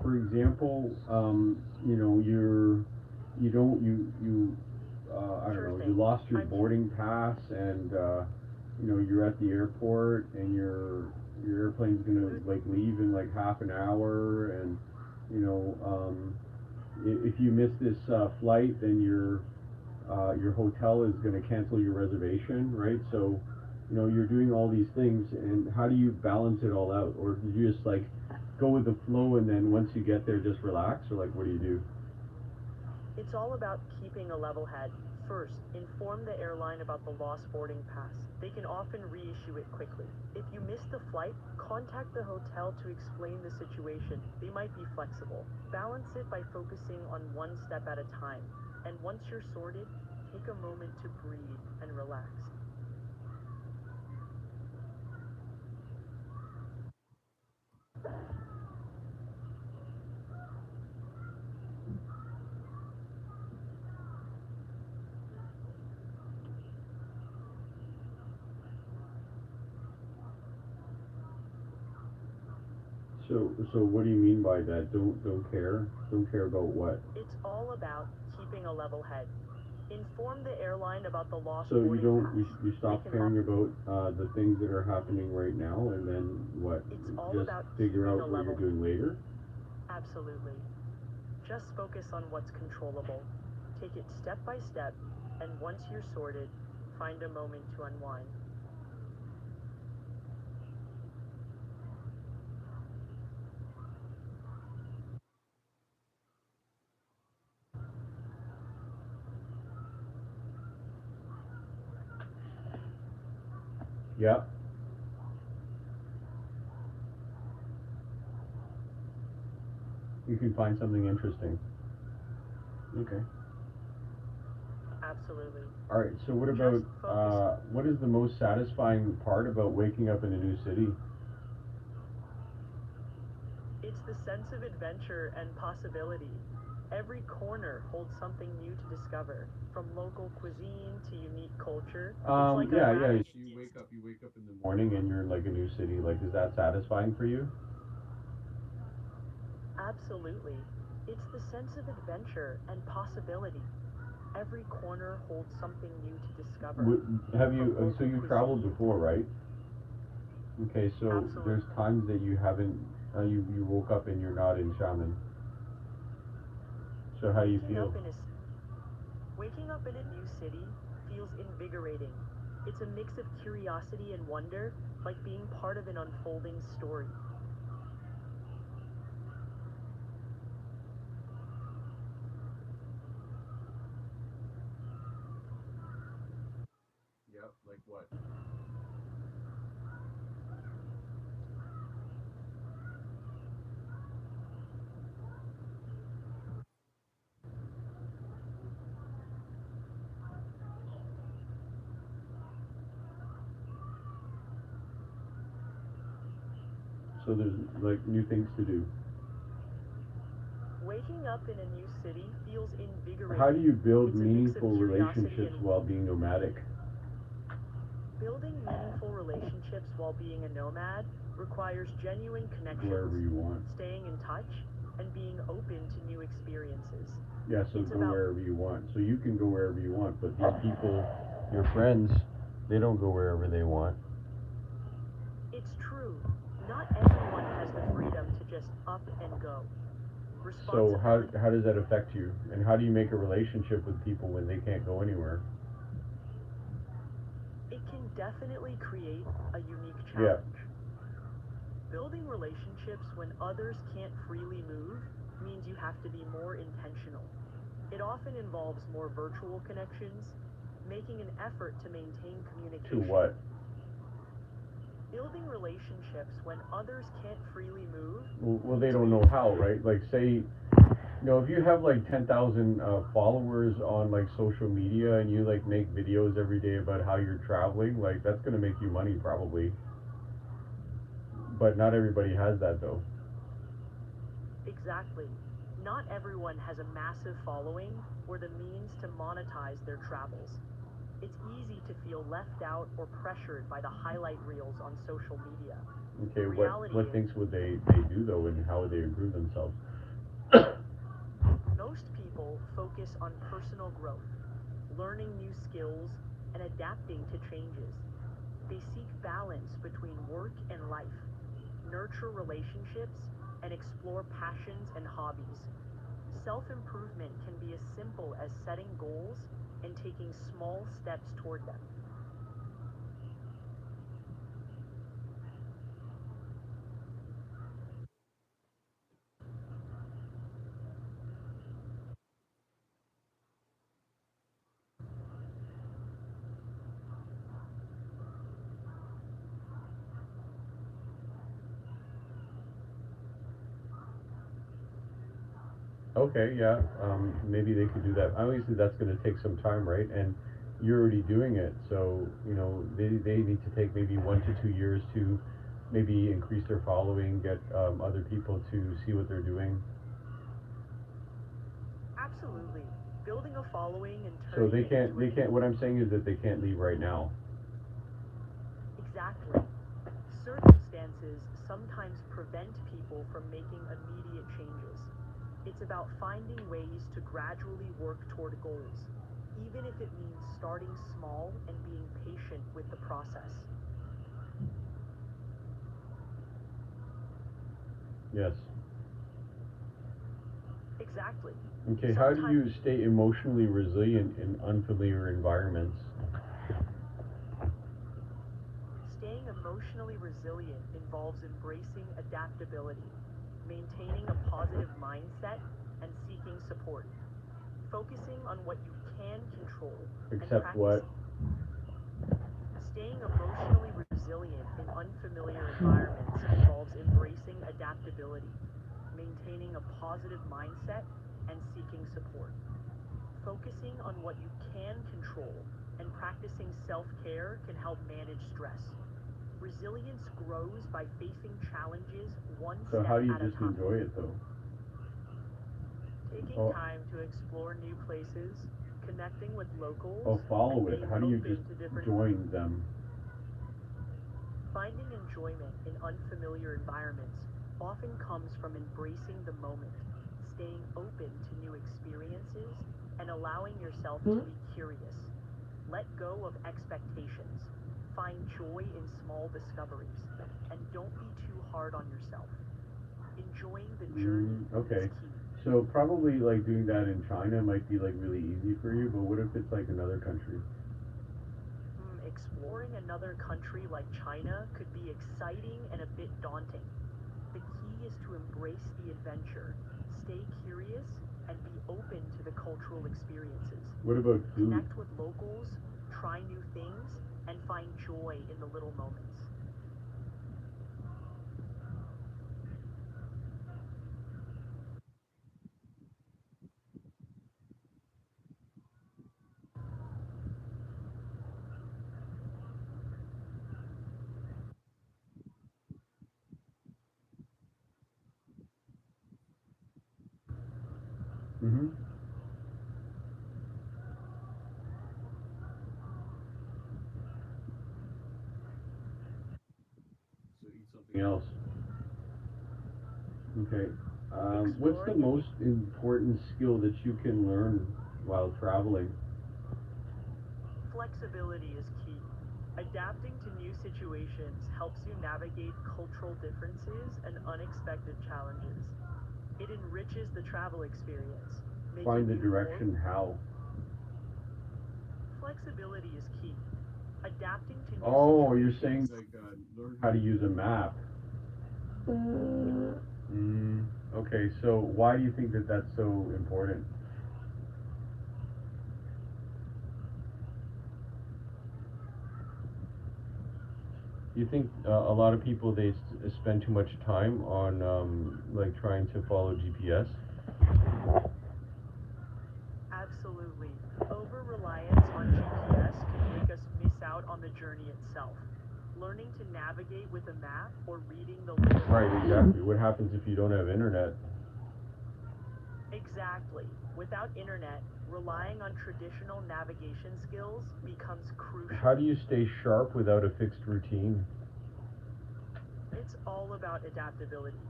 for example, you know, you don't, you, I don't Sure know, you thing. lost your I'm boarding pass and, you know, you're at the airport and your airplane's gonna like leave in like half an hour and, you know, if you miss this flight, then your hotel is going to cancel your reservation, right? So, you know, you're doing all these things, and how do you balance it all out, or do you just like go with the flow, and then once you get there, just relax, or like what do you do? It's all about keeping a level head. First, inform the airline about the lost boarding pass. They can often reissue it quickly. If you miss the flight, contact the hotel to explain the situation. They might be flexible. Balance it by focusing on one step at a time. And once you're sorted, take a moment to breathe and relax. So what do you mean by that? Don't care? Don't care about what? It's all about keeping a level head. Inform the airline about the lost So you boarding don't pass. you They stop can caring about the things that are happening right now, and then what? It's all Just about figure keeping a out what you're level. doing later. Absolutely. Just focus on what's controllable. Take it step by step, and once you're sorted, find a moment to unwind. Yeah, you can find something interesting. Okay. Absolutely. All right. So what Just about focus. what is the most satisfying part about waking up in a new city? It's the sense of adventure and possibility. Every corner holds something new to discover, from local cuisine to unique culture. It's like Yeah, yeah. unraveling So you wake up in the morning and you're in like a new city. Like, is that satisfying for you? Absolutely. It's the sense of adventure and possibility. Every corner holds something new to discover, Have you? from So local you traveled cuisine before, right? Okay. So absolutely. there's times that you haven't. You woke up and you're not in Shaman. So how do you Waking feel? up in a Waking up in a new city feels invigorating. It's a mix of curiosity and wonder, like being part of an unfolding story. Yep. Like what? So there's like new things to do. Waking up in a new city feels How do invigorating. you build It's a mix of meaningful curiosity relationships and while being nomadic? building meaningful relationships while being a nomad requires genuine Go connections, wherever you want. staying in touch, and being open to new experiences. Yeah, so It's go about wherever you want. So you can go wherever you want, but these people, your friends, they don't go wherever they want. It's true. Not everyone has the freedom to just up and go. So Responsibility. how does that affect you? And how do you make a relationship with people when they can't go anywhere? It can definitely create a unique Yeah. challenge. Building relationships when others can't freely move means you have to be more intentional. It often involves more virtual connections, making an effort to maintain To communication. what? Building relationships when others can't freely move Well, they means don't know making how, right? Like, say, if you have like 10,000 followers on like social media and you like make videos every day about how you're traveling, like that's gonna make you money probably. But not everybody has that though. exactly. Not everyone has a massive following or the means to monetize their travels. It's easy to feel left out or pressured by the highlight reels on social media. The Okay, reality what is, things would they do though, and how would they improve themselves? most people focus on personal growth, learning new skills, and adapting to changes. They seek balance between work and life, nurture relationships, and explore passions and hobbies. Self improvement can be as simple as setting goals and taking small steps toward them. Okay, yeah, maybe they could do that. Obviously, that's going to take some time, right? And you're already doing it, so they need to take maybe 1 to 2 years to maybe increase their following, get other people to see what they're doing. Absolutely. Building a following and So turning it into they an can't. What I'm saying is that they can't leave right now. exactly. Circumstances sometimes prevent people from making immediate changes. It's about finding ways to gradually work toward goals, even if it means starting small and being patient with the process. Yes. Exactly. Okay. How do Sometimes you stay emotionally resilient in unfamiliar environments? staying emotionally resilient involves embracing adaptability, maintaining a positive mindset, and seeking support. Focusing on what you can control and Except what? practicing staying emotionally resilient in unfamiliar environments involves embracing adaptability, maintaining a positive mindset, and seeking support. Focusing on what you can control and practicing self care can help manage stress. Resilience grows by facing challenges one So step how do you at a just time. enjoy it though? Taking Oh, time to explore new places, connecting with locals, oh, and follow it. being How do you open just to different join them? finding enjoyment in unfamiliar environments often comes from embracing the moment, staying open to new experiences, and allowing yourself to be curious. Let go of expectations. Find joy in small discoveries. And don't be too hard on yourself. Enjoying the journey is Okay. key. So probably like doing that in China might be like really easy for you, but what if it's like another country? Exploring another country like China could be exciting and a bit daunting. The key is to embrace the adventure, stay curious, and be open to the cultural experiences. What about food? Connect with locals, try new things, and find joy in the little moments. Mm-hmm. So eat something else. Okay. What's the Exploring a new most important skill that you can learn while traveling? flexibility is key. Adapting to new situations helps you navigate cultural differences and unexpected challenges. It enriches the travel experience, Find making the you more direction how? flexibility is key. Adapting to new Oh, you're saying situations like learn how to use a map. Okay, so why do you think that that's so important? Do you think a lot of people spend too much time on like trying to follow GPS? absolutely. Over reliance on GPS can make us miss out on the journey itself. Learning to navigate with a map or reading the local Right, guide exactly. What happens if you don't have internet? Exactly. Without internet, relying on traditional navigation skills becomes How crucial. do you stay sharp without a fixed routine? It's all about adaptability.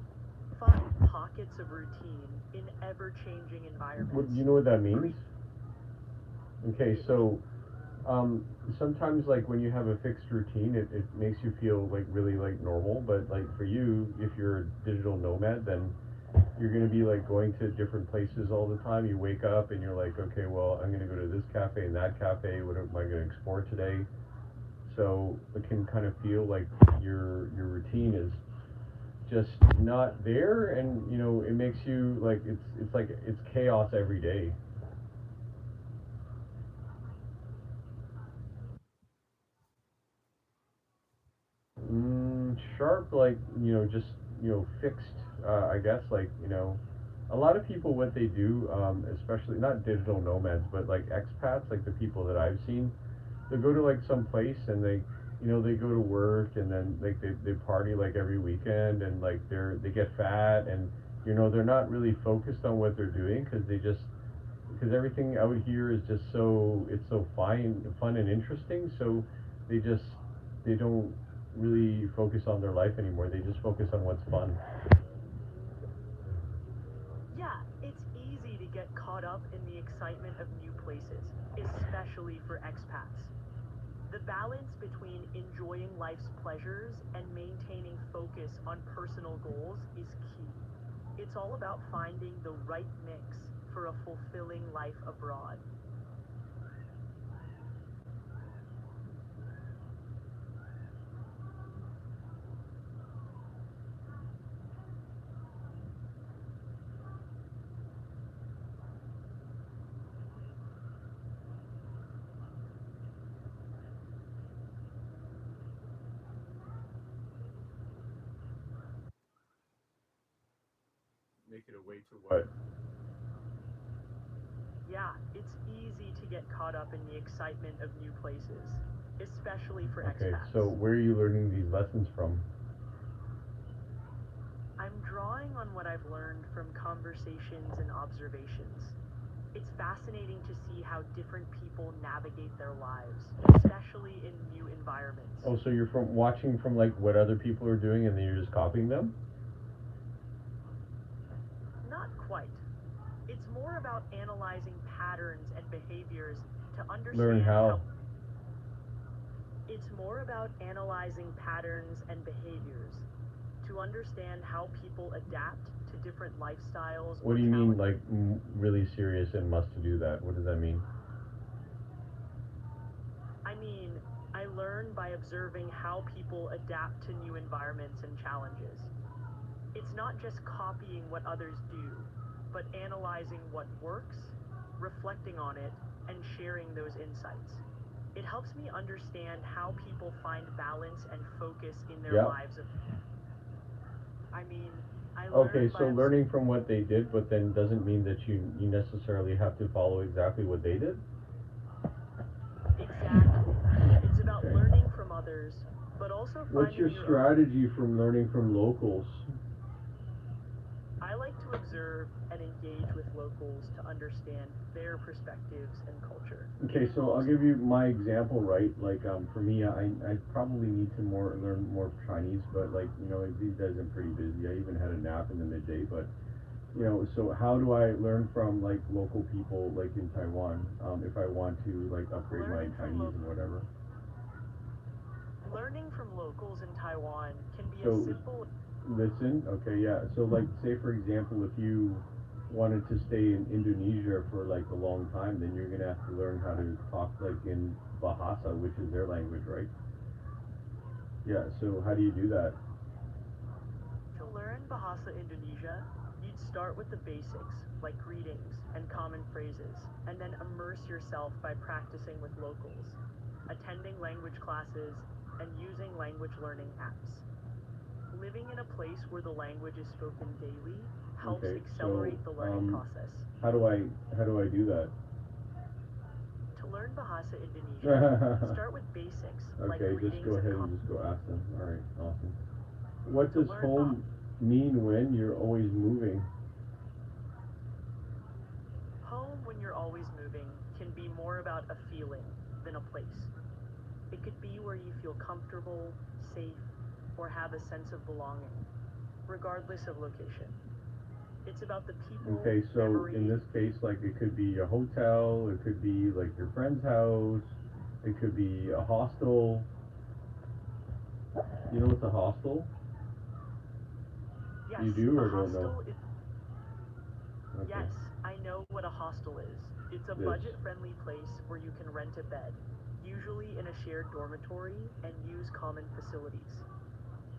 Find pockets of routine in ever changing What environments. do you know what that means? Create Okay, it means so um, sometimes like when you have a fixed routine, it makes you feel like really like normal. But like for you, if you're a digital nomad, then you're gonna be like going to different places all the time. You wake up and you're like, okay, well, I'm gonna go to this cafe and that cafe. What am I gonna explore today? So it can kind of feel like your routine is just not there, and you know it makes you like it's like it's chaos every day. Sharp, like just fixed. I guess like a lot of people what they do, especially not digital nomads, but like expats, like the people that I've seen, they go to like some place and they go to work and then like they party like every weekend and like they get fat and they're not really focused on what they're doing because everything out here is just it's so fun and interesting. So they just they don't really focus on their life anymore. They just focus on what's fun. Yeah, it's easy to get caught up in the excitement of new places, especially for expats. The balance between enjoying life's pleasures and maintaining focus on personal goals is key. It's all about finding the right mix for a fulfilling life abroad. Make it a way to what? Yeah, it's easy to get caught up in the excitement of new places, especially for Okay, expats. so where are you learning these lessons from? I'm drawing on what I've learned from conversations and observations. It's fascinating to see how different people navigate their lives, especially in new environments. Oh, so you're from watching from like what other people are doing and then you're just copying them? Not quite. It's more about analyzing patterns and behaviors to Learn understand how how? it's more about analyzing patterns and behaviors to understand how people adapt to different lifestyles What or do you mean challenges. like really serious and must to do that? What does that mean? I mean, I learn by observing how people adapt to new environments and challenges. It's not just copying what others do, but analyzing what works, reflecting on it, and sharing those insights. It helps me understand how people find balance and focus in their Yeah. lives. I mean, I Okay, learn so by learning from what they did, but then doesn't mean that you necessarily have to follow exactly what they did. exactly. It's about Okay. learning from others, but also What's your finding your own. strategy from learning from locals? I like to observe and engage with locals to understand their perspectives and culture. It Okay, so I'll involves give you my example, right? Like, for me, I probably need to learn more Chinese, but like, these days I'm pretty busy. I even had a nap in the midday, but so how do I learn from like local people, like in Taiwan, if I want to like upgrade my learning from Chinese and whatever? learning from locals in Taiwan can be as So simple. listen, okay, yeah. So like, say for example, if you wanted to stay in Indonesia for like a long time, then you're gonna have to learn how to talk like in Bahasa, which is their language, right? Yeah. So how do you do that? To learn Bahasa Indonesia, you'd start with the basics, like greetings and common phrases, and then immerse yourself by practicing with locals, attending language classes, and using language learning apps. Living in a place where the language is spoken daily helps Okay. So accelerate the learning process. how do I do that? To learn Bahasa Indonesia, start Okay. with basics like Just go greetings and ahead common. and just go ask them. All right. Awesome. What To does learn Bahasa home mean when you're always moving? always moving can be more about a feeling than a place. It could be where you feel comfortable, safe, or have a sense of belonging, regardless of location. It's about the people, Okay, so in memories. this case, like it could be a hotel, it could be like your friend's house, it could be a hostel. You know what's a hostel? Yes, You do a or don't know? hostel is. Okay. Yes, I know what a hostel is. It's a This. budget-friendly place where you can rent a bed, usually in a shared dormitory, and use common facilities.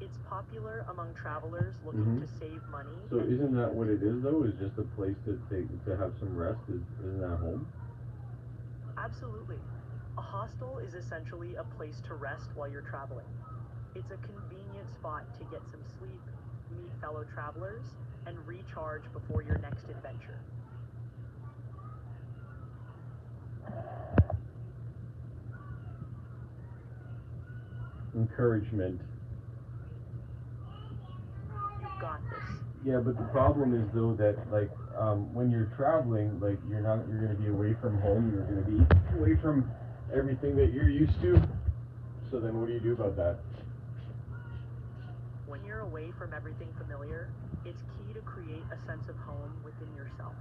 It's popular among travelers looking Mhm. to save money So and isn't meet. that what it is though? Is just a place to take to have some rest? Isn't that home? Absolutely. A hostel is essentially a place to rest while you're traveling. It's a convenient spot to get some sleep, meet fellow travelers, and recharge before your next adventure. Encouragement. You've got this. Yeah, but the problem is though that like when you're traveling, like you're gonna be away from home. You're gonna be away from everything that you're used to. So then, what do you do about that? When you're away from everything familiar, it's key to create a sense of home within yourself.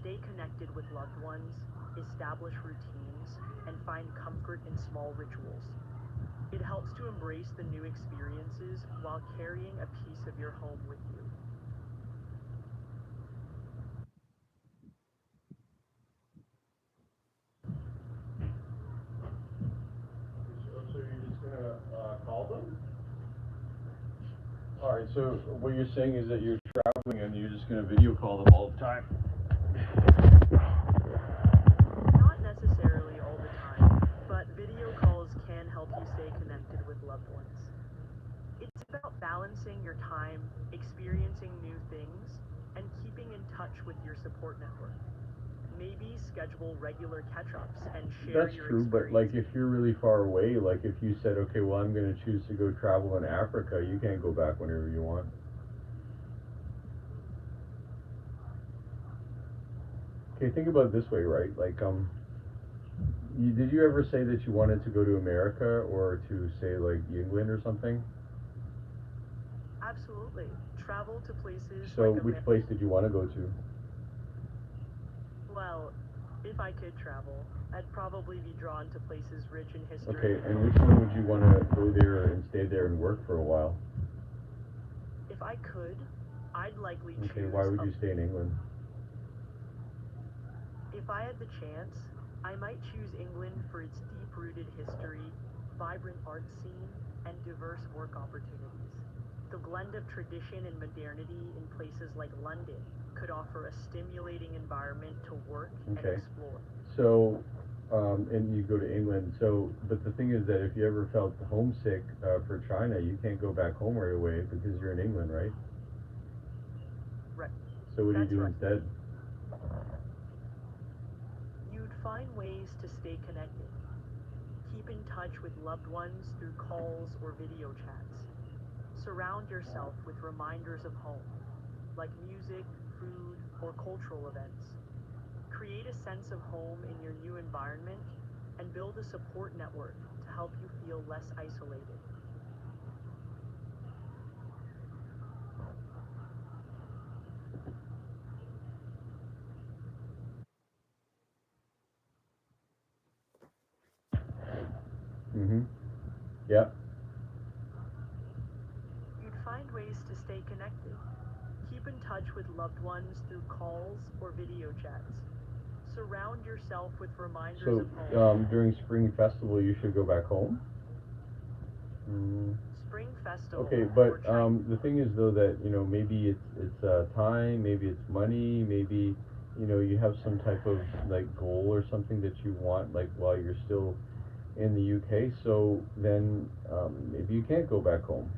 Stay connected with loved ones, establish routines, and find comfort in small rituals. It helps to embrace the new experiences while carrying a piece of your home with you. So you're just gonna call them? All right. So what you're saying is that you're traveling and you're just gonna video call them all the time. Not necessarily all the time, but video calls can help you stay connected with loved ones. It's about balancing your time, experiencing new things, and keeping in touch with your support network. Maybe schedule regular catch-ups and share That's your true, but like experiences. if you're really far away, like if you said, okay, well, I'm gonna choose to go travel in Africa, you can't go back whenever you want. Okay, think about it this way, right? Like, did you ever say that you wanted to go to America or to say like England or something? Absolutely. Travel to places So, like which place did you want to go to? Well, if I could travel, I'd probably be drawn to places rich in history Okay, and and which culture. one would you want to go there and stay there and work for a while? If I could, I'd likely Okay, why choose would a. you stay in England? If I had the chance, I might choose England for its deep-rooted history, vibrant art scene, and diverse work opportunities. The blend of tradition and modernity in places like London could offer a stimulating environment to work and Okay, explore. so, and you go to England. So, but the thing is that if you ever felt homesick for China, you can't go back home right away because you're in England, right? Right. So, what do you That's do right. instead? You'd find ways to stay connected. Keep in touch with loved ones through calls or video chats. Surround yourself with reminders of home, like music, food, or cultural events. Create a sense of home in your new environment and build a support network to help you feel less isolated. Mm-hmm. Yeah. You'd find ways to stay connected. Keep in touch with loved ones through calls or video chats. Surround yourself with reminders So, of home. during Spring Festival, you should go back home. Mm. Spring Festival Okay, or but Chinese. the thing is though that maybe it's time, maybe it's money, maybe you have some type of like goal or something that you want like while you're still in the UK. So then maybe you can't go back home.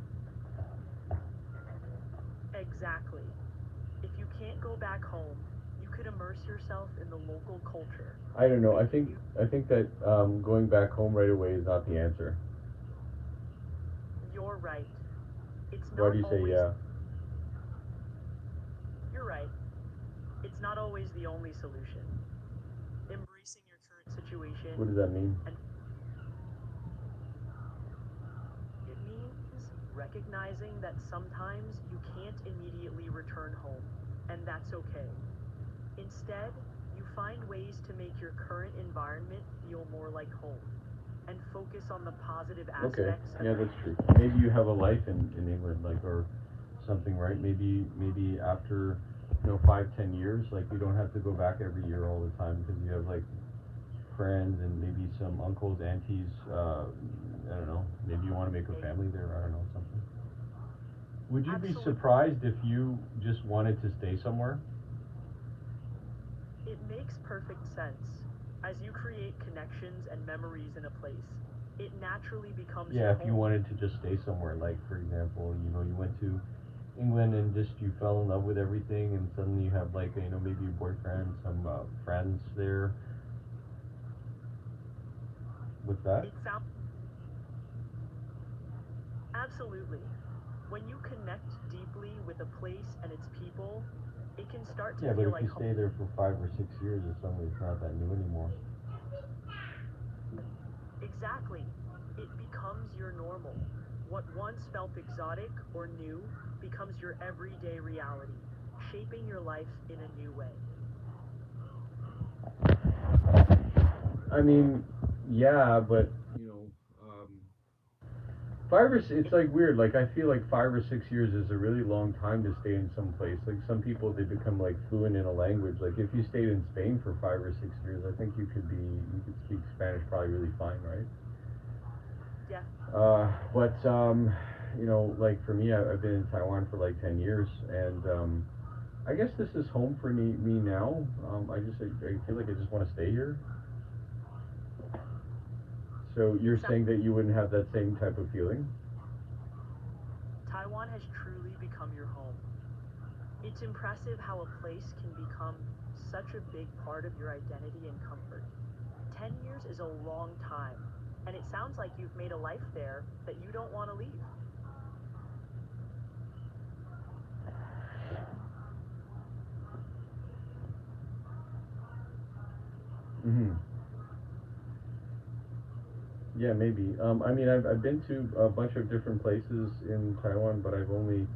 Exactly. If you can't go back home, you could immerse yourself in the local culture. I don't know. I Make think new. I think that going back home right away is not the answer. You're right. It's Why not do you say always. yeah? You're right. It's not always the only solution. situation. What does that mean? And it means recognizing that sometimes you can't immediately return home, and that's okay. Instead, you find ways to make your current environment feel more like home, and focus on the positive Okay, aspects. yeah, that's true. Maybe you have a life in England, like, or something, right? Maybe after, 5, 10 years, like, you don't have to go back every year all the time because you have like friends and maybe some uncles, aunties. I don't know. Maybe you want to make a family there. I don't know, something. Would you be Absolutely. surprised if you just wanted to stay somewhere? It makes perfect sense. As you create connections and memories in a place, it naturally becomes Yeah, your if you home. wanted to just stay somewhere, like, for example, you went to England and just you fell in love with everything, and suddenly you have, like, maybe a boyfriend, some friends there. With that? It sounds absolutely. When you connect deeply with a place and its people, it can start to Yeah, but feel if like you home. stay there for 5 or 6 years, suddenly it's not that new anymore. Exactly. It becomes your normal. What once felt exotic or new becomes your everyday reality, shaping your life in a new way. I mean, yeah, but it's like weird. Like, I feel like 5 or 6 years is a really long time to stay in some place. Like, some people, they become like fluent in a language. Like, if you stayed in Spain for 5 or 6 years, I think you could speak Spanish probably really fine, right? Yeah, But like, for me, I've been in Taiwan for like 10 years, and I guess this is home for me now. I feel like I just want to stay here. So it you're sounds saying that you wouldn't have that same type of feeling? Taiwan has truly become your home. It's impressive how a place can become such a big part of your identity and comfort. 10 years is a long time, and it sounds like you've made a life there that you don't want to leave. Mm-hmm. Yeah, maybe. I mean, I've been to a bunch of different places in Taiwan, but I've only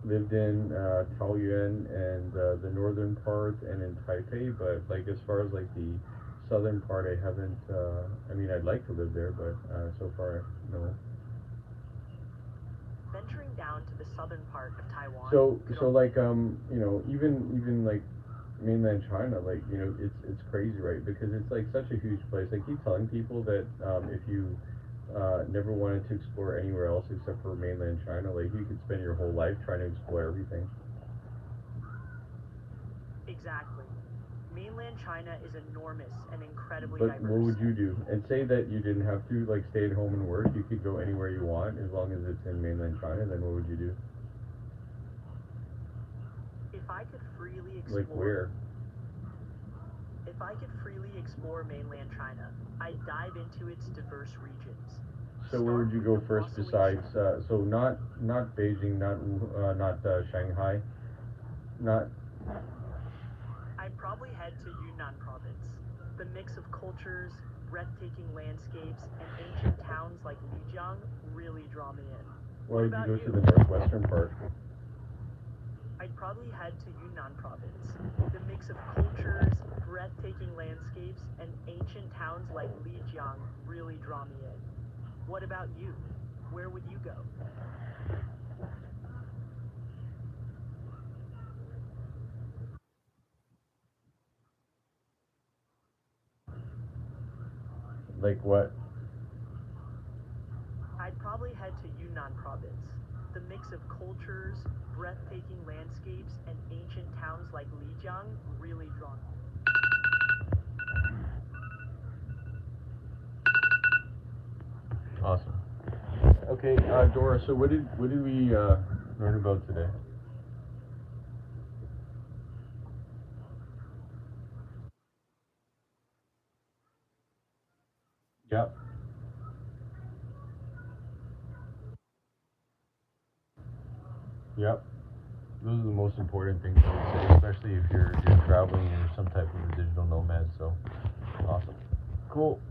lived in Taoyuan and the northern part and in Taipei. But, like, as far as like the southern part, I haven't. I mean, I'd like to live there, but so far, no. Venturing down to the southern part of Taiwan could So like, even like mainland China, like, it's crazy, right? Because it's like such a huge place. I keep telling people that if you never wanted to explore anywhere else except for mainland China, like, you could spend your whole life trying to explore everything. exactly. Mainland China is enormous and incredibly But what diverse. would you do? And say that you didn't have to, like, stay at home and work. You could go anywhere you want as long as it's in mainland China. Then what would you do? If I could freely Like, explore, where? if I could freely explore mainland China, I'd dive into its diverse regions. So where Start would you with the go first bustling. besides? So not Beijing, not Shanghai, not. I'd probably head to Yunnan province. The mix of cultures, breathtaking landscapes, and ancient towns like Lijiang really draw me in. Why What would you about go to you? the northwestern part? I'd probably head to Yunnan province. The mix of cultures, breathtaking landscapes, and ancient towns like Lijiang really draw me in. What about you? Where would you go? Like what? I'd probably head to Yunnan province. The mix of cultures, breathtaking landscapes, and ancient towns like Lijiang really draw me. Awesome. Okay, Dora. So what did we learn about today? Yep. Yep. Those are the most important things, I would say, especially if you're traveling and you're some type of a digital nomad. So awesome. Cool.